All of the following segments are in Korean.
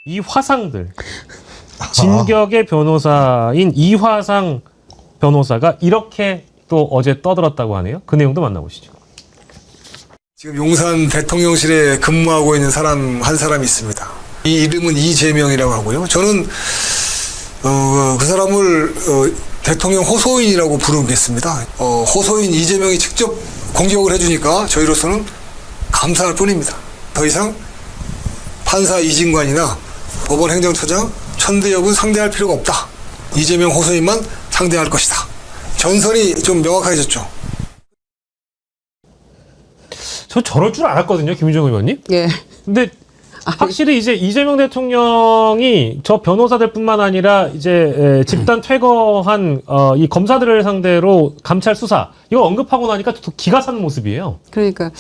이 화상들, 진격의 변호사인 이화상 변호사가 이렇게 또 어제 떠들었다고 하네요. 그 내용도 만나보시죠. 지금 용산 대통령실에 근무하고 있는 사람 한 사람이 있습니다. 이 이름은 이재명이라고 하고요. 저는 그 사람을 대통령 호소인이라고 부르겠습니다. 호소인 이재명이 직접 공격을 해주니까 저희로서는 감사할 뿐입니다. 더 이상 판사 이진관이나 법원 행정처장 천대엽은 상대할 필요가 없다. 이재명 호소인만 상대할 것이다. 전선이 좀 명확해졌죠. 저 저럴 줄 알았거든요, 김유정 의원님. 예. 근데 확실히 이제 이재명 대통령이 저 변호사들뿐만 아니라 이제 집단 퇴거한 이 검사들을 상대로 감찰 수사 이거 언급하고 나니까 또 기가 산 모습이에요. 그러니까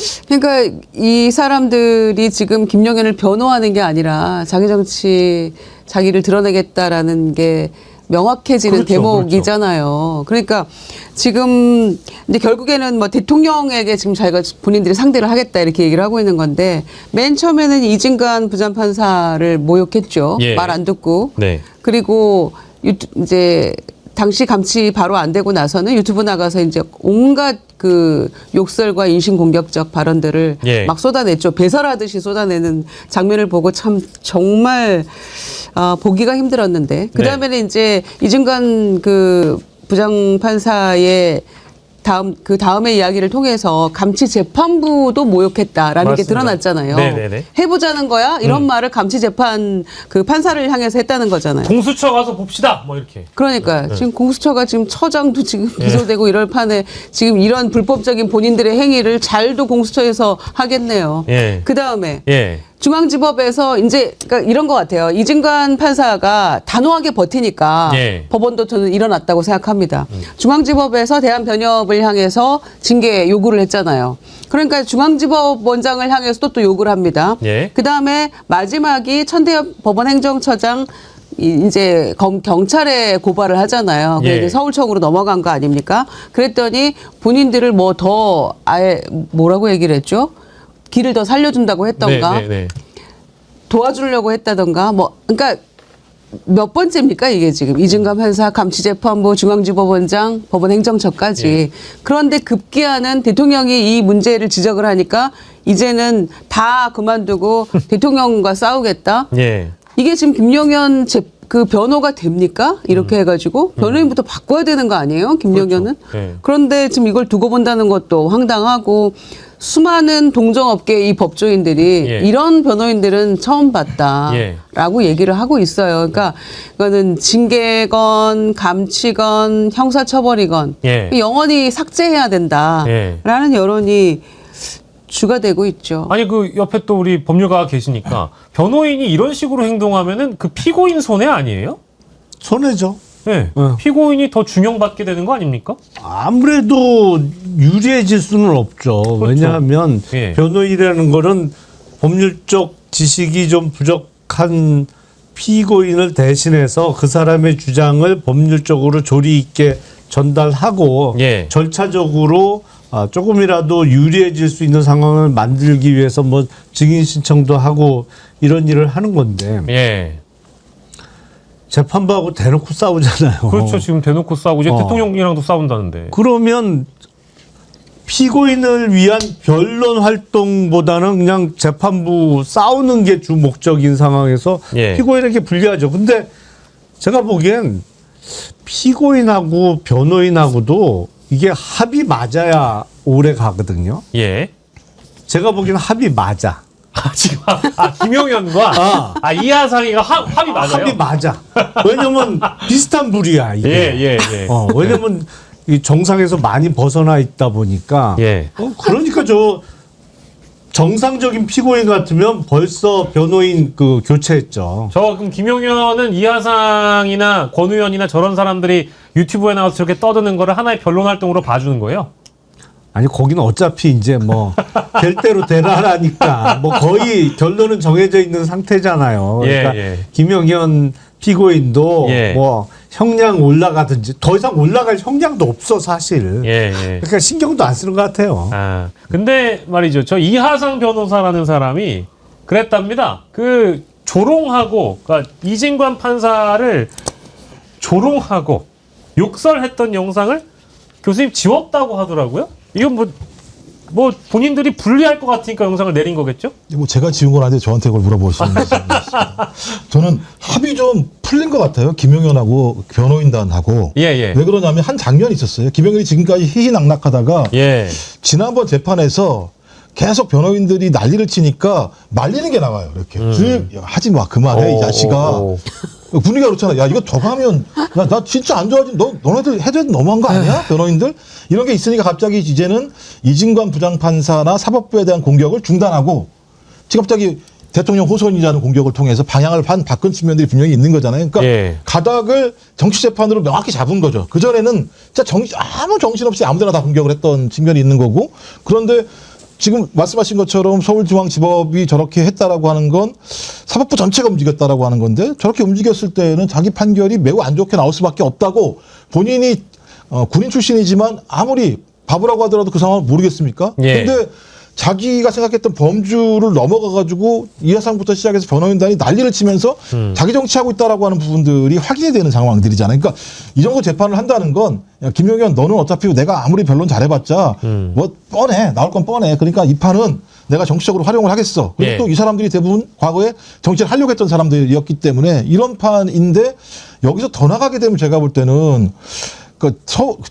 이 사람들이 지금 김용현을 변호하는 게 아니라 자기 정치 자기를 드러내겠다라는 게 명확해지는 그렇죠, 대목이잖아요. 그러니까 지금 이제 결국에는 뭐 대통령에게 지금 자기가 본인들이 상대를 하겠다 이렇게 얘기를 하고 있는 건데 맨 처음에는 이진관 부장판사를 모욕했죠. 예. 말 안 듣고. 네. 그리고 이제 당시 감치 바로 안 되고 나서는 유튜브 나가서 이제 온갖 그 욕설과 인신공격적 발언들을 예. 막 쏟아냈죠. 배설하듯이 쏟아내는 장면을 보고 참 정말 보기가 힘들었는데 그 다음에는 이제 이진관 그 부장판사의 그 다음의 이야기를 통해서 감치재판부도 모욕했다라는 게 맞습니다. 드러났잖아요. 네네네. 해보자는 거야? 이런 말을 감치재판 그 판사를 향해서 했다는 거잖아요. 공수처 가서 봅시다. 뭐 이렇게. 그러니까 지금 공수처가 지금 처장도 지금 기소되고 이럴 판에 지금 이런 불법적인 본인들의 행위를 잘도 공수처에서 하겠네요. 예. 그 다음에 예. 중앙지법에서 이제 그러니까 이런 것 같아요. 이진관 판사가 단호하게 버티니까 예. 법원도 저는 일어났다고 생각합니다. 중앙지법에서 대한변협을 향해서 징계 요구를 했잖아요. 그러니까 중앙지법 원장을 향해서도 또 요구를 합니다. 예. 그다음에 마지막이 천대엽 법원행정처장 이제 경찰에 고발을 하잖아요. 예. 이제 서울청으로 넘어간 거 아닙니까? 그랬더니 본인들을 뭐 더 아예 뭐라고 얘기를 했죠? 길을 더 살려준다고 했던가 도와주려고 했다던가 뭐 그러니까 몇 번째입니까 이게 지금 이진관 판사 감치재판부 중앙지법원장 법원행정처까지 그런데 급기야는 대통령이 이 문제를 지적을 하니까 이제는 다 그만두고 대통령과 싸우겠다. 예. 이게 지금 김용현 그 변호가 됩니까? 이렇게 해가지고 변호인부터 바꿔야 되는 거 아니에요? 김용현은? 그렇죠. 네. 그런데 지금 이걸 두고 본다는 것도 황당하고 수많은 동종업계 이 법조인들이 예. 이런 변호인들은 처음 봤다라고 예. 얘기를 하고 있어요. 그러니까 이거는 징계건 감치건 형사처벌이건 예. 영원히 삭제해야 된다라는 여론이 주가 되고 있죠. 아니 그 옆에 또 우리 법률가가 계시니까 변호인이 이런 식으로 행동하면은 그 피고인 손해 아니에요? 손해죠. 네. 피고인이 더 중형받게 되는 거 아닙니까? 아무래도 유리해질 수는 없죠. 그렇죠. 왜냐하면 예. 변호인이라는 거는 법률적 지식이 좀 부족한 피고인을 대신해서 그 사람의 주장을 법률적으로 조리 있게 전달하고 예. 절차적으로 조금이라도 유리해질 수 있는 상황을 만들기 위해서 뭐 증인 신청도 하고 이런 일을 하는 건데 예. 재판부하고 대놓고 싸우잖아요. 그렇죠. 지금 대놓고 싸우고 이제 대통령이랑도 싸운다는데. 그러면 피고인을 위한 변론 활동보다는 그냥 재판부 싸우는 게 주 목적인 상황에서 예. 피고인에게 불리하죠. 근데 제가 보기엔 피고인하고 변호인하고도 이게 합이 맞아야 오래 가거든요. 예. 제가 보기엔 합이 맞아. 지금 김용현과 이하상이가 합이 맞아요. 합이 맞아. 왜냐면 비슷한 부류야 이게. 예. 왜냐면 이 정상에서 많이 벗어나 있다 보니까. 예. 그러니까 저 정상적인 피고인 같으면 벌써 변호인 그 교체했죠. 그럼 김용현은 이하상이나 권의원이나 저런 사람들이 유튜브에 나와서 저렇게 떠드는 거를 하나의 변론 활동으로 봐주는 거예요? 아니 거기는 어차피 이제 뭐 될 대로 되라라니까 뭐 거의 결론은 정해져 있는 상태잖아요. 그러니까 김용현 피고인도 뭐 형량 올라가든지 더 이상 올라갈 형량도 없어 사실. 그러니까 신경도 안 쓰는 것 같아요. 근데 말이죠. 저 이하상 변호사라는 사람이 그랬답니다. 그 조롱하고, 그러니까 이진관 판사를 조롱하고 욕설했던 영상을 교수님 지웠다고 하더라고요. 이건 뭐 본인들이 불리할 것 같으니까 영상을 내린 거겠죠? 뭐 제가 지운 건 아닌데 저한테 그걸 물어보시는 거죠. 저는 합의 좀 풀린 것 같아요. 김용현하고 변호인단하고. 예. 왜 그러냐면 한 장면이 있었어요. 김용현이 지금까지 희희낙낙하다가 예. 지난번 재판에서 계속 변호인들이 난리를 치니까 말리는 게 나와요. 이렇게. 야, 하지 마. 그만해. 이 자식아. 분위기가 그렇잖아. 야, 이거 더 가면, 야, 나 진짜 안 좋아지. 너네들 해도 너무한 거 아니야? 변호인들? 이런 게 있으니까 갑자기 이제는 이진관 부장판사나 사법부에 대한 공격을 중단하고, 지금 갑자기 대통령 호소인이라는 공격을 통해서 방향을 바꾼 측면들이 분명히 있는 거잖아요. 그러니까 예. 가닥을 정치재판으로 명확히 잡은 거죠. 그전에는 진짜 아무 정신없이 아무데나 다 공격을 했던 측면이 있는 거고, 그런데 지금 말씀하신 것처럼 서울중앙지법이 저렇게 했다라고 하는 건 사법부 전체가 움직였다라고 하는 건데, 저렇게 움직였을 때는 자기 판결이 매우 안 좋게 나올 수밖에 없다고 본인이 군인 출신이지만 아무리 바보라고 하더라도 그 상황을 모르겠습니까? 예. 근데 자기가 생각했던 범주를 넘어가가지고 이하상부터 시작해서 변호인단이 난리를 치면서 자기 정치하고 있다라고 하는 부분들이 확인이 되는 상황들이잖아요. 그러니까 이 정도 재판을 한다는 건, 야, 김용현 너는 어차피 내가 아무리 변론 잘해봤자 뭐 뻔해. 나올 건 뻔해. 그러니까 이 판은 내가 정치적으로 활용을 하겠어. 그리고 예. 또 이 사람들이 대부분 과거에 정치를 하려고 했던 사람들이었기 때문에 이런 판인데, 여기서 더 나가게 되면 제가 볼 때는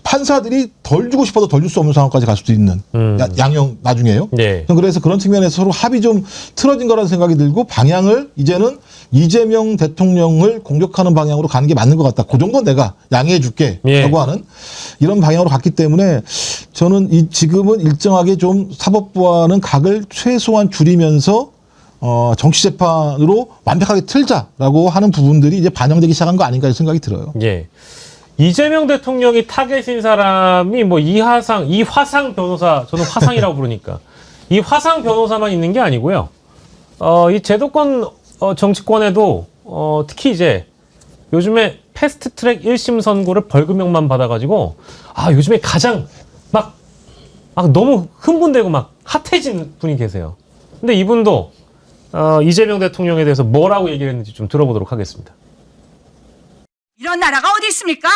판사들이 덜 주고 싶어도 덜 줄 수 없는 상황까지 갈 수도 있는 양형 나중에요. 네. 그래서 그런 측면에서 서로 합이 좀 틀어진 거라는 생각이 들고, 방향을 이제는 이재명 대통령을 공격하는 방향으로 가는 게 맞는 것 같다. 그 정도 내가 양해해 줄게 예. 라고 하는 이런 방향으로 갔기 때문에, 저는 지금은 일정하게 좀 사법부와는 각을 최소한 줄이면서 정치재판으로 완벽하게 틀자라고 하는 부분들이 이제 반영되기 시작한 거 아닌가 생각이 들어요. 예. 이재명 대통령이 타겟인 사람이 뭐 이화상 변호사, 저는 화상이라고 부르니까 이 화상 변호사만 있는 게 아니고요. 이 제도권 정치권에도 특히 이제 요즘에 패스트트랙 1심 선고를 벌금형만 받아가지고 요즘에 가장 막 너무 흥분되고 막 핫해진 분이 계세요. 근데 이분도 이재명 대통령에 대해서 뭐라고 얘기를 했는지 좀 들어보도록 하겠습니다. 이런 나라가 어디 있습니까?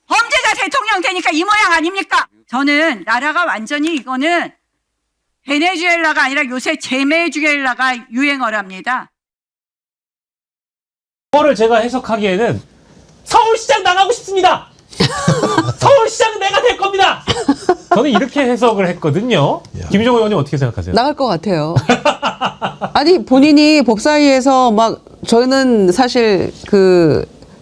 범죄자 대통령 되니까 이 모양 아닙니까? 저는 나라가 완전히 이거는 베네수엘라가 아니라 요새 제메주엘라가 유행어랍니다. 이거를 제가 해석하기에는 서울시장 나가고 싶습니다. 서울시장은 내가 될 겁니다. 저는 이렇게 해석을 했거든요. 김종호 의원님 어떻게 생각하세요? 나갈 것 같아요. 아니, 본인이 법사위에서 저는 사실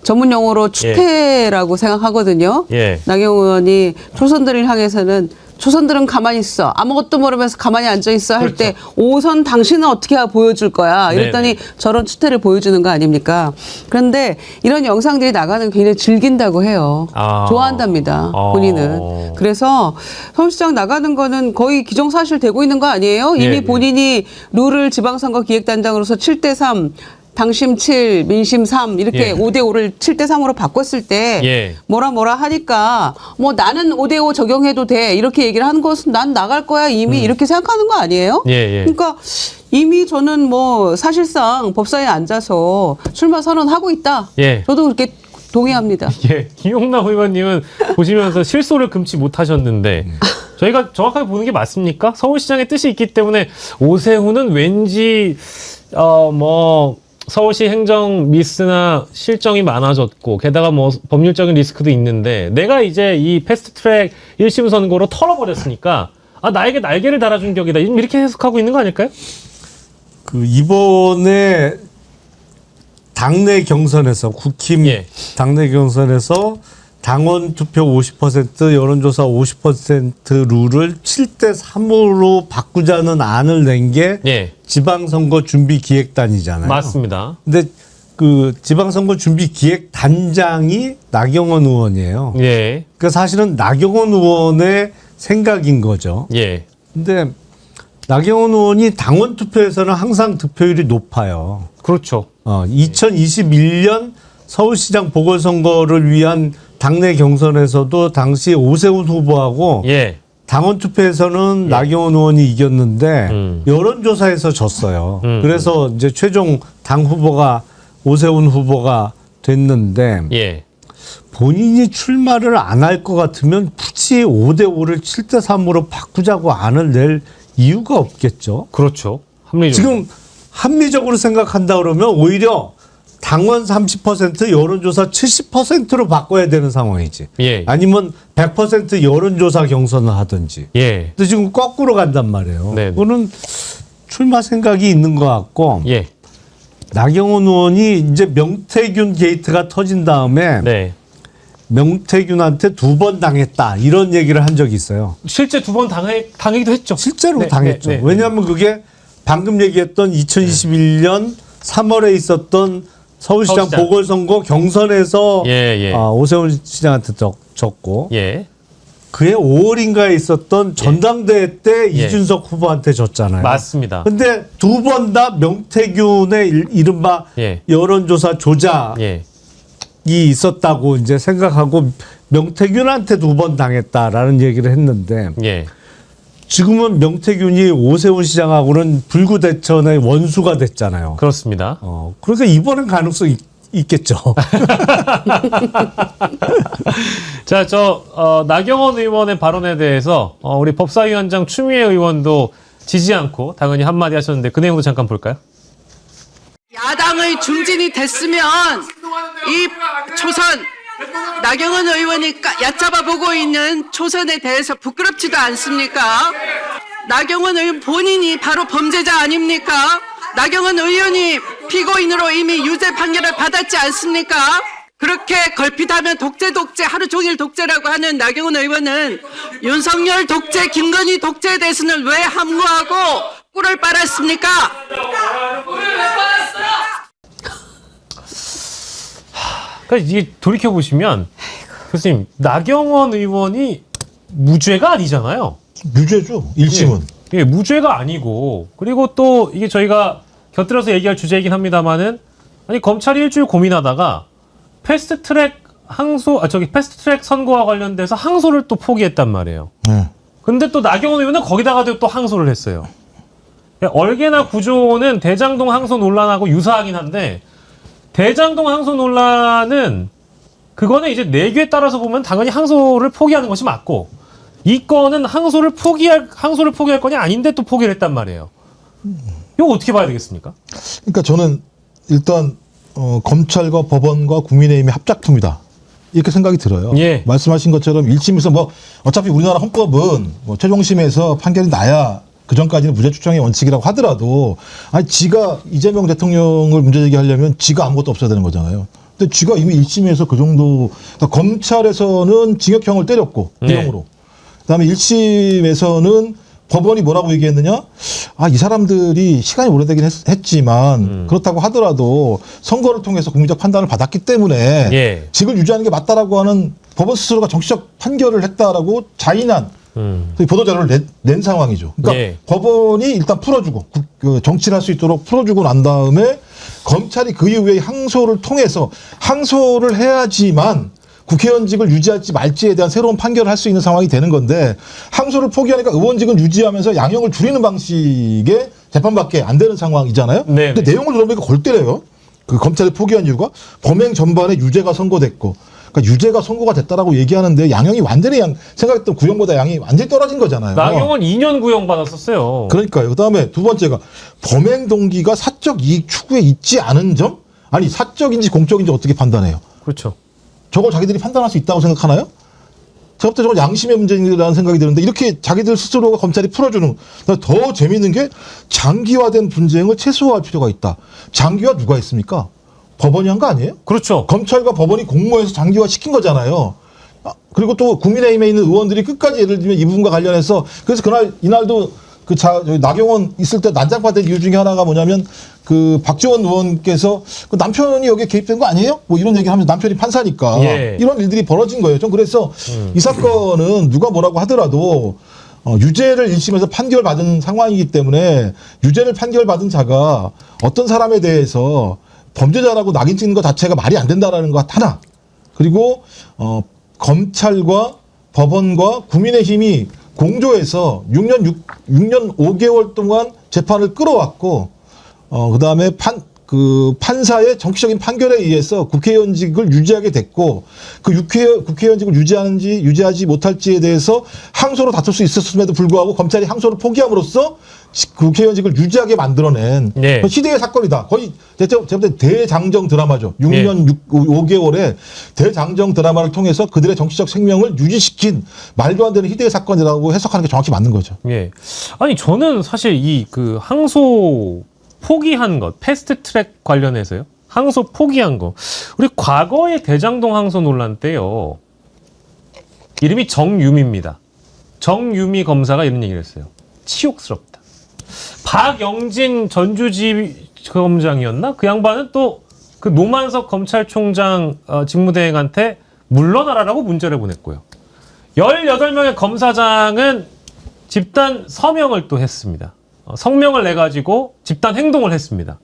전문 용어로 추태라고 생각하거든요. 예. 나경원 의원이 초선들을 향해서는 초선들은 가만히 있어. 아무것도 모르면서 가만히 앉아 있어 할 때 그렇죠. 5선 당신은 어떻게 보여줄 거야. 이랬더니 네네. 저런 추태를 보여주는 거 아닙니까? 그런데 이런 영상들이 나가는 거 굉장히 즐긴다고 해요. 좋아한답니다. 본인은. 그래서 서울시장 나가는 거는 거의 기정사실 되고 있는 거 아니에요? 이미 네, 본인이 룰을 지방선거 기획단장으로서 7대3 당심 7, 민심 3 이렇게 예. 5대5를 7대3으로 바꿨을 때 예. 뭐라 하니까 나는 5대5 적용해도 돼 이렇게 얘기를 하는 것은 난 나갈 거야 이미 이렇게 생각하는 거 아니에요? 예. 그러니까 이미 저는 사실상 법사위에 앉아서 출마 선언하고 있다. 예. 저도 그렇게 동의합니다. 예, 김용남 의원님은 보시면서 실소를 금치 못하셨는데 저희가 정확하게 보는 게 맞습니까? 서울시장의 뜻이 있기 때문에 오세훈은 왠지 서울시 행정 미스나 실정이 많아졌고 게다가 법률적인 리스크도 있는데 내가 이제 이 패스트트랙 1심 선고로 털어버렸으니까 나에게 날개를 달아준 격이다 이렇게 해석하고 있는 거 아닐까요? 이번에 당내 경선에서 국힘 당내 경선에서 당원 투표 50% 여론조사 50% 룰을 7대3으로 바꾸자는 안을 낸 게 지방선거 준비기획단이잖아요. 맞습니다. 근데 지방선거 준비기획단장이 나경원 의원이에요. 예. 그러니까 사실은 나경원 의원의 생각인 거죠. 예. 근데 나경원 의원이 당원 투표에서는 항상 득표율이 높아요. 그렇죠. 2021년 서울시장 보궐선거를 위한 당내 경선에서도 당시 오세훈 후보하고 당원 투표에서는 나경원 의원이 이겼는데 여론조사에서 졌어요. 그래서 이제 최종 당 후보가 오세훈 후보가 됐는데 예. 본인이 출마를 안 할 것 같으면 굳이 5대5를 7대3으로 바꾸자고 안을 낼 이유가 없겠죠. 그렇죠. 합리적으로. 지금 합리적으로 생각한다 그러면 오히려 당원 30% 여론조사 70%로 바꿔야 되는 상황이지. 예. 아니면 100% 여론조사 경선을 하든지. 예. 근데 지금 거꾸로 간단 말이에요. 네. 그거는 출마 생각이 있는 것 같고 예. 나경원 의원이 이제 명태균 게이트가 터진 다음에 네. 명태균한테 2번 당했다 이런 얘기를 한 적이 있어요. 실제 2번 당하기도 했죠. 실제로 네, 당했죠. 네, 네, 왜냐하면 그게 방금 얘기했던 2021년 3월에 있었던 서울시장 서울시장. 보궐선거 경선에서 예. 오세훈 시장한테 졌고 예. 그해 5월인가에 있었던 전당대회 때 예. 이준석 후보한테 졌잖아요. 맞습니다. 근데 2번 다 명태균의 이른바 예. 여론조사 조작이 예. 있었다고 이제 생각하고 명태균한테 2번 당했다라는 얘기를 했는데 예. 지금은 명태균이 오세훈 시장하고는 불구대천의 원수가 됐잖아요. 그렇습니다. 그러니까 이번엔 가능성이 있겠죠. 자, 나경원 의원의 발언에 대해서 우리 법사위원장 추미애 의원도 지지 않고 당연히 한마디 하셨는데 그 내용도 잠깐 볼까요? 야당의 중진이 됐으면 이 초선 나경원 의원이 얕잡아 보고 있는 초선에 대해서 부끄럽지도 않습니까? 나경원 의원 본인이 바로 범죄자 아닙니까? 나경원 의원이 피고인으로 이미 유죄 판결을 받았지 않습니까? 그렇게 걸핏하면 독재 하루 종일 독재라고 하는 나경원 의원은 윤석열 독재, 김건희 독재에 대해서는 왜 함구하고 꿀을 빨았습니까? 그러니까 이게 돌이켜 보시면 교수님 나경원 의원이 무죄가 아니잖아요. 유죄죠. 1심은. 예, 무죄가 아니고 그리고 또 이게 저희가 곁들여서 얘기할 주제이긴 합니다만은 아니 검찰이 일주일 고민하다가 패스트트랙 패스트트랙 선고와 관련돼서 항소를 또 포기했단 말이에요. 네. 근데 또 나경원 의원은 거기다가도 또 항소를 했어요. 얼개나 구조는 대장동 항소 논란하고 유사하긴 한데 대장동 항소 논란은 그거는 이제 내규에 따라서 보면 당연히 항소를 포기하는 것이 맞고 이 건은 항소를 포기할 건이 아닌데 또 포기를 했단 말이에요. 이거 어떻게 봐야 되겠습니까? 그러니까 저는 일단 검찰과 법원과 국민의힘의 합작품이다. 이렇게 생각이 들어요. 예. 말씀하신 것처럼 1심에서 뭐 어차피 우리나라 헌법은 뭐 최종심에서 판결이 나야 그 전까지는 무죄 추정의 원칙이라고 하더라도 아니 지가 이재명 대통령을 문제제기하려면 지가 아무것도 없어야 되는 거잖아요. 근데 지가 이미 1심에서 그 정도 그러니까 검찰에서는 징역형을 때렸고 구형으로. 그다음에 1심에서는 법원이 뭐라고 얘기했느냐? 아, 이 사람들이 시간이 오래되긴 했지만 그렇다고 하더라도 선거를 통해서 국민적 판단을 받았기 때문에 예. 직을 유지하는 게 맞다라고 하는 법원 스스로가 정치적 판결을 했다라고 자인한 보도자료를 낸 상황이죠. 그러니까 예. 법원이 일단 풀어주고 정치를 할 수 있도록 풀어주고 난 다음에 검찰이 그 이후에 항소를 통해서 항소를 해야지만 국회의원직을 유지할지 말지에 대한 새로운 판결을 할 수 있는 상황이 되는 건데 항소를 포기하니까 의원직은 유지하면서 양형을 줄이는 방식의 재판밖에 안 되는 상황이잖아요. 네네. 근데 내용을 들어보니까 골 때려요. 그 검찰이 포기한 이유가 범행 전반에 유죄가 선고됐고 그러니까 유죄가 선고가 됐다라고 얘기하는데 양형이 완전히 생각했던 구형보다 양이 완전히 떨어진 거잖아요. 나경원 2년 구형 받았었어요. 그러니까요. 그다음에 두 번째가 범행 동기가 사적 이익 추구에 있지 않은 점? 아니 사적인지 공적인지 어떻게 판단해요? 그렇죠. 저걸 자기들이 판단할 수 있다고 생각하나요? 제가 볼 때 저건 양심의 문제라는 생각이 드는데 이렇게 자기들 스스로가 검찰이 풀어주는 더 재미있는 게 장기화된 분쟁을 최소화할 필요가 있다. 장기화 누가 했습니까? 법원이 한 거 아니에요? 그렇죠. 검찰과 법원이 공모해서 장기화 시킨 거잖아요. 그리고 또 국민의힘에 있는 의원들이 끝까지 예를 들면 이 부분과 관련해서 그래서 이날도 나경원 있을 때 난장판된 이유 중에 하나가 뭐냐면 그 박지원 의원께서 그 남편이 여기에 개입된 거 아니에요? 뭐 이런 얘기를 하면서 남편이 판사니까 예. 이런 일들이 벌어진 거예요. 전 그래서 이 사건은 누가 뭐라고 하더라도 유죄를 1심에서 판결받은 상황이기 때문에 유죄를 판결받은 자가 어떤 사람에 대해서 범죄자라고 낙인 찍는 것 자체가 말이 안 된다라는 것 하나. 그리고 검찰과 법원과 국민의힘이 공조해서 6년 5개월 동안 재판을 끌어왔고, 그다음에 판사의 정치적인 판결에 의해서 국회의원직을 유지하게 됐고, 그 국회의원직을 유지하지 못할지에 대해서 항소로 다툴 수 있었음에도 불구하고 검찰이 항소를 포기함으로써 국회의원직을 유지하게 만들어낸 네. 시대의 사건이다. 거의 제가 볼 때 대장정 드라마죠. 6년 5개월의 대장정 드라마를 통해서 그들의 정치적 생명을 유지시킨 말도 안 되는 희대의 사건이라고 해석하는 게 정확히 맞는 거죠. 예. 아니 저는 사실 이 그 항소 포기한 것, 패스트 트랙 관련해서요. 항소 포기한 거. 우리 과거의 대장동 항소 논란 때요. 이름이 정유미입니다. 정유미 검사가 이런 얘기를 했어요. 치욕스럽다. 박영진 전주지검장이었나? 그 양반은 또 그 노만석 검찰총장 직무대행한테 물러나라라고 문자를 보냈고요. 18명의 검사장은 집단 서명을 또 했습니다. 성명을 내가지고 집단 행동을 했습니다.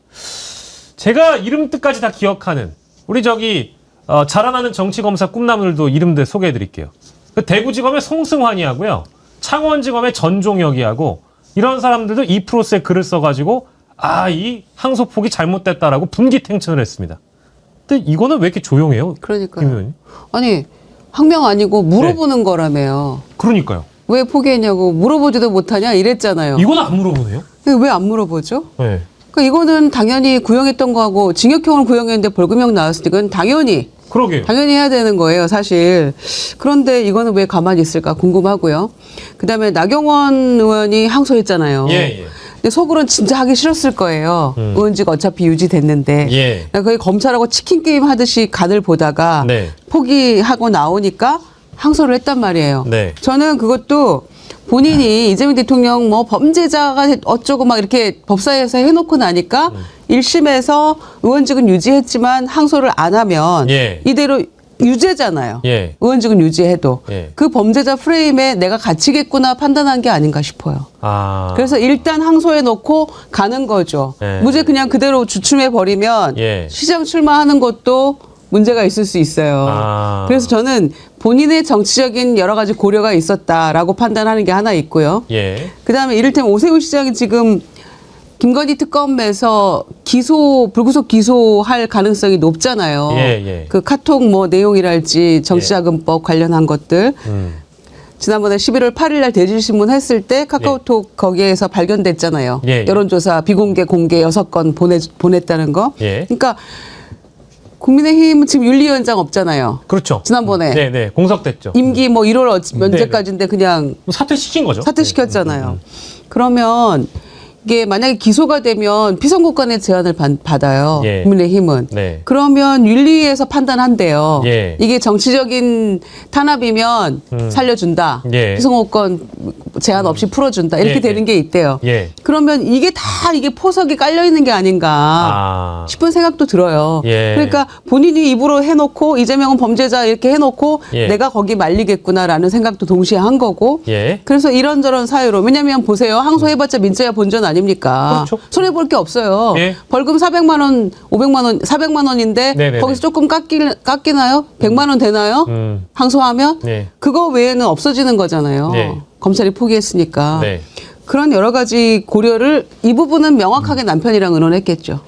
제가 이름 뜻까지 다 기억하는 우리 자라나는 정치검사 꿈나무들도 이름들 소개해드릴게요. 대구지검의 송승환이하고요. 창원지검의 전종혁이하고 이런 사람들도 이 프로스에 글을 써가지고 이 항소폭이 잘못됐다라고 분기탱천을 했습니다. 근데 이거는 왜 이렇게 조용해요? 그러니까요. 김 의원님? 아니 항명 아니고 물어보는 거라며요. 그러니까요. 왜 포기했냐고 물어보지도 못하냐 이랬잖아요. 이거는 안 물어보네요? 왜 안 물어보죠? 네. 그러니까 이거는 당연히 구형했던 거하고 징역형을 구형했는데 벌금형 나왔으니까 이건 당연히 해야 되는 거예요, 사실. 그런데 이거는 왜 가만히 있을까 궁금하고요. 그다음에 나경원 의원이 항소했잖아요. 예. 근데 속으로는 진짜 하기 싫었을 거예요. 의원직 어차피 유지됐는데. 예. 거의 검찰하고 치킨 게임 하듯이 간을 보다가 네. 포기하고 나오니까 항소를 했단 말이에요. 네. 저는 그것도 본인이 이재명 대통령 뭐 범죄자가 어쩌고 막 이렇게 법사위에서 해놓고 나니까 1심에서 의원직은 유지했지만 항소를 안 하면 예. 이대로 유죄잖아요. 예. 의원직은 유지해도. 예. 그 범죄자 프레임에 내가 갇히겠구나 판단한 게 아닌가 싶어요. 그래서 일단 항소해 놓고 가는 거죠. 예. 무죄 그냥 그대로 주춤해 버리면 예. 시장 시장 출마하는 것도 문제가 있을 수 있어요. 그래서 저는 본인의 정치적인 여러 가지 고려가 있었다라고 판단하는 게 하나 있고요. 예. 그다음에 이를테면 오세훈 시장이 지금 김건희 특검에서 불구속 기소할 가능성이 높잖아요. 예. 그 카톡 뭐 내용이랄지 정치자금법 관련한 것들. 지난번에 11월 8일 날 대질신문 했을 때 카카오톡 거기에서 발견됐잖아요. 여론조사 비공개 공개 6건 보냈다는 거. 그러니까 국민의힘은 지금 윤리위원장 없잖아요. 그렇죠. 지난번에. 네. 공석됐죠. 임기 뭐 1월 면제까지인데 그냥 사퇴시킨 거죠. 사퇴시켰잖아요. 그러면 이게 만약에 기소가 되면 피선거권의 제한을 받아요. 국민의힘은. 그러면 윤리위에서 판단한대요. 이게 정치적인 탄압이면 살려준다. 피선거권 제한 없이 풀어준다. 이렇게 되는 게 있대요. 그러면 이게 포석이 깔려 있는 게 아닌가 싶은 생각도 들어요. 그러니까 본인이 입으로 해놓고 이재명은 범죄자 이렇게 해놓고 내가 거기 말리겠구나라는 생각도 동시에 한 거고. 그래서 이런저런 사유로. 왜냐면 보세요. 항소해봤자 민자야 본전 아닙니까? 그렇죠. 손해볼 게 없어요. 벌금 400만 원, 500만 원, 400만 원인데 네네네. 거기서 조금 깎이나요? 100만 원 되나요? 항소하면? 그거 외에는 없어지는 거잖아요. 검찰이 포기했으니까. 그런 여러 가지 고려를 이 부분은 명확하게 남편이랑 의논했겠죠.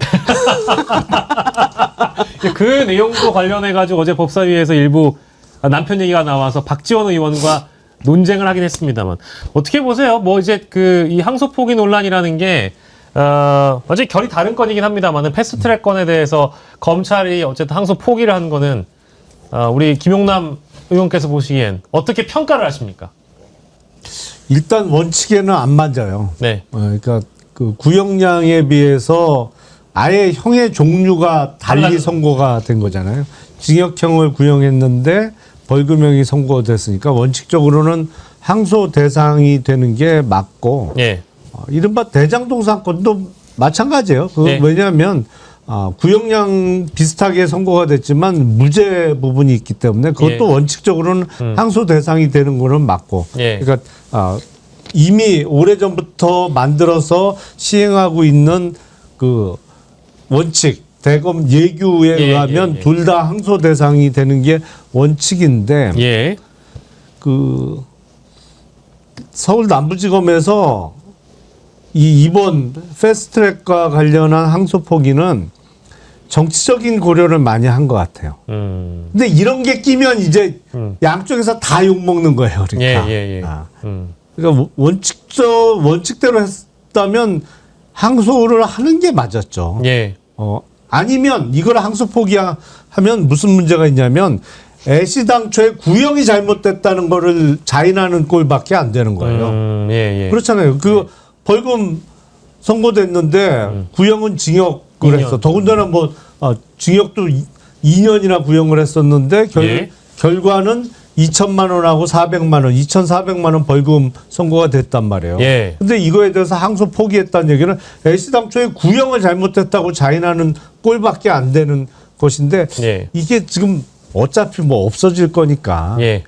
그 내용도 관련해가지고 어제 법사위에서 일부 남편 얘기가 나와서 박지원 의원과 논쟁을 하긴 했습니다만 어떻게 보세요? 뭐 이제 이 항소 포기 논란이라는 게 어제 결이 다른 건이긴 합니다만은 패스트트랙 건에 대해서 검찰이 어쨌든 항소 포기를 한 거는 우리 김용남 의원께서 보시기엔 어떻게 평가를 하십니까? 일단 원칙에는 안 맞아요. 그러니까 그 구형량에 비해서 아예 형의 종류가 달리 선고가 된 거잖아요. 징역형을 구형했는데 벌금형이 선고됐으니까 원칙적으로는 항소 대상이 되는 게 맞고 이른바 대장동 사건도 마찬가지예요. 왜냐하면 구형량 비슷하게 선고가 됐지만 무죄 부분이 있기 때문에 그것도 원칙적으로는 항소 대상이 되는 거는 맞고 그러니까 이미 오래전부터 만들어서 시행하고 있는 그 원칙 대검 예규에 의하면 둘 다 항소 대상이 되는 게 원칙인데 서울 남부지검에서 이번 패스트트랙과 관련한 항소 포기는 정치적인 고려를 많이 한 것 같아요. 근데 이런 게 끼면 이제 양쪽에서 다 욕먹는 거예요. 그러니까. 예. 그러니까 원칙대로 했다면 항소를 하는 게 맞았죠. 예. 아니면 이걸 항소 포기하면 무슨 문제가 있냐면 애시당초에 구형이 잘못됐다는 거를 자인하는 꼴밖에 안 되는 거예요. 예. 그렇잖아요. 그 벌금 선고됐는데 구형은 징역을 2년. 했어. 더군다나 뭐 징역도 2년이나 구형을 했었는데 결과는 2천만 원하고 400만 원, 2,400만 원 벌금 선고가 됐단 말이에요. 예. 근데 이거에 대해서 항소 포기했다는 얘기는 애시당초에 구형을 잘못했다고 자인하는 꼴밖에 안 되는 것인데 예. 이게 지금 어차피 뭐 없어질 거니까. 예.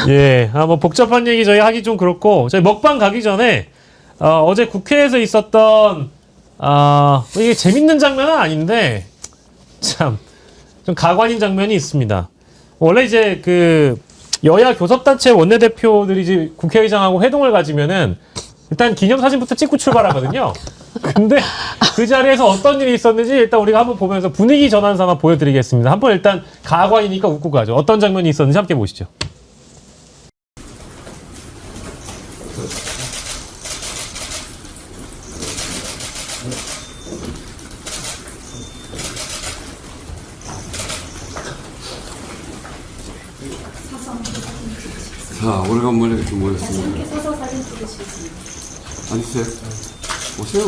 예. 뭐 복잡한 얘기 저희 하기 좀 그렇고 저희 먹방 가기 전에 어제 국회에서 있었던 이게 재밌는 장면은 아닌데 참 좀 가관인 장면이 있습니다. 원래 이제 그 여야 교섭단체 원내대표들이 이제 국회의장하고 회동을 가지면은 일단 기념사진부터 찍고 출발하거든요. 근데 그 자리에서 어떤 일이 있었는지 일단 우리가 한번 보면서 분위기 전환 삼아 보여드리겠습니다. 한번 일단 가관이니까 웃고 가죠. 어떤 장면이 있었는지 함께 보시죠. 자, 오래간만에 이렇게 모였습니다. 앉으세요. 오세요.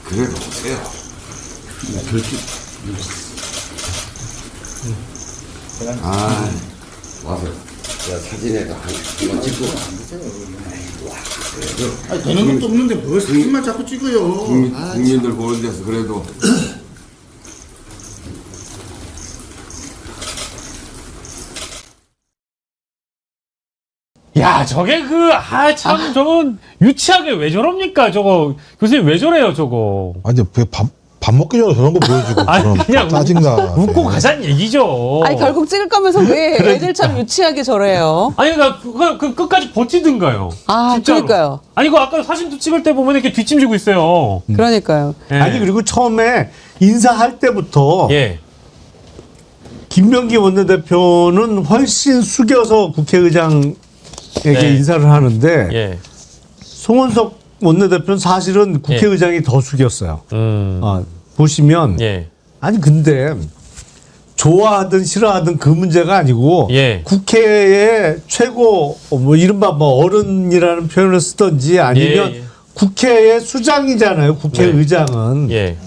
그래, 오세요. 와서 사진에다 한번 찍고. 되는 것도 없는데 뭘 사진만 자꾸 찍어요. 국민들 보는 데서 그래도. 야, 저게 참, 저건 유치하게 왜 저럽니까? 저거, 교수님 왜 저래요, 저거? 아니 밥 먹기 전에 저런 거 보여주고 아니, 그럼 그냥 짜증나. 웃고 가자는 얘기죠. 아니 결국 찍을 거면서 왜 애들처럼 유치하게 저래요? 아니, 그 끝까지 버티든가요. 아, 진짜로. 그러니까요. 아니, 그 아까 사진도 찍을 때 보면 이렇게 뒷짐지고 있어요. 그러니까요. 예. 아니 그리고 처음에 인사할 때부터 예. 김명기 원내대표는 훨씬 숙여서 국회의장에게 네. 인사를 하는데 예. 송원석 원내대표는 사실은 국회의장이 더 숙였어요. 보시면 예. 아니 근데 좋아하든 싫어하든 그 문제가 아니고 예. 국회의 최고 뭐 이른바 뭐 어른이라는 표현을 쓰든지 아니면 예. 국회의 수장이잖아요. 국회의장은 예.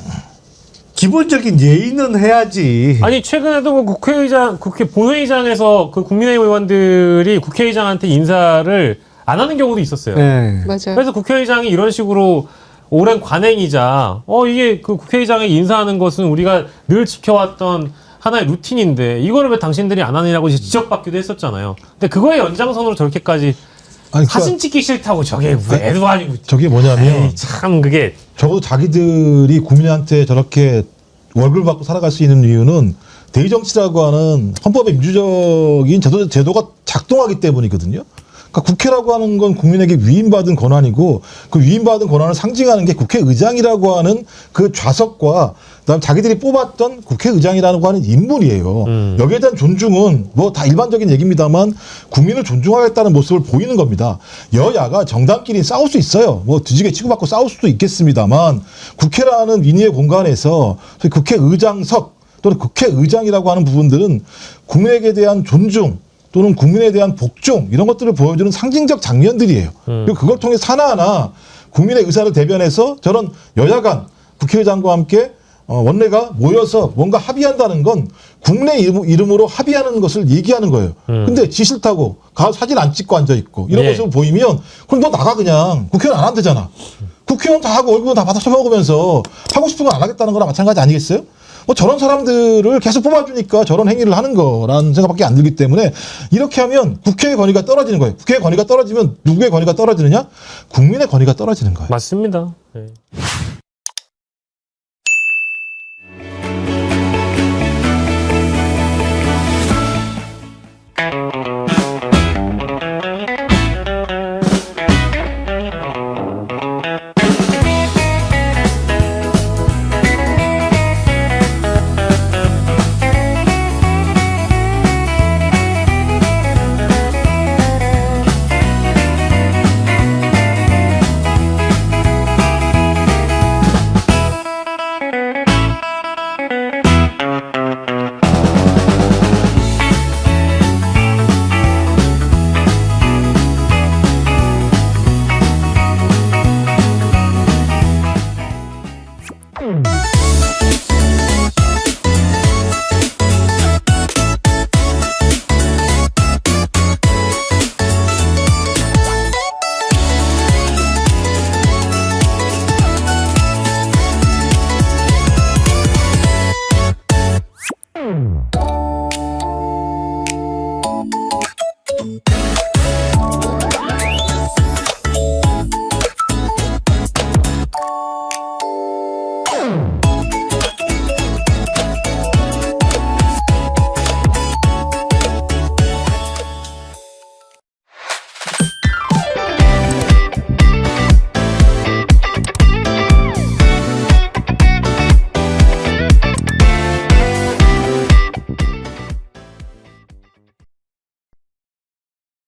기본적인 예의는 해야지. 아니, 최근에도 뭐 국회 본회의장에서 그 국민의힘 의원들이 국회의장한테 인사를 안 하는 경우도 있었어요. 네. 맞아요. 그래서 국회의장이 이런 식으로 오랜 관행이자 이게 그 국회의장에 인사하는 것은 우리가 늘 지켜왔던 하나의 루틴인데 이거를 왜 당신들이 안 하느냐고 이제 지적받기도 했었잖아요. 근데 그거의 연장선으로 저렇게까지 아니, 사진 찍기 싫다고 저게 왜도 아니고 저게 뭐냐면 에이, 참 그게 적어도 자기들이 국민한테 저렇게 월급을 받고 살아갈 수 있는 이유는 대의정치라고 하는 헌법의 민주적인 제도가 작동하기 때문이거든요. 그러니까 국회라고 하는 건 국민에게 위임받은 권한이고 그 위임받은 권한을 상징하는 게 국회의장이라고 하는 그 좌석과 그다음 자기들이 뽑았던 국회의장이라고 하는 인물이에요. 여기에 대한 존중은 뭐 다 일반적인 얘기입니다만 국민을 존중하겠다는 모습을 보이는 겁니다. 여야가 정당끼리 싸울 수 있어요. 뭐 뒤지게 치고받고 싸울 수도 있겠습니다만 국회라는 위니의 공간에서 국회의장석 또는 국회의장이라고 하는 부분들은 국민에게 대한 존중 또는 국민에 대한 복종 이런 것들을 보여주는 상징적 장면들이에요. 그리고 그걸 통해 하나하나 국민의 의사를 대변해서 저런 여야간 국회의장과 함께 원내가 모여서 뭔가 합의한다는 건 국내 이름으로 합의하는 것을 얘기하는 거예요. 근데 지 싫다고 사진 안 찍고 앉아있고 이런 모습을 보이면 그럼 너 나가 그냥. 국회의원 안 한대잖아. 국회의원 다 하고 월급은 다 받아 처먹으면서 하고 싶은 건 안 하겠다는 거랑 마찬가지 아니겠어요? 뭐 저런 사람들을 계속 뽑아주니까 저런 행위를 하는 거라는 생각밖에 안 들기 때문에 이렇게 하면 국회의 권위가 떨어지는 거예요. 국회의 권위가 떨어지면 누구의 권위가 떨어지느냐? 국민의 권위가 떨어지는 거예요. 맞습니다. 네.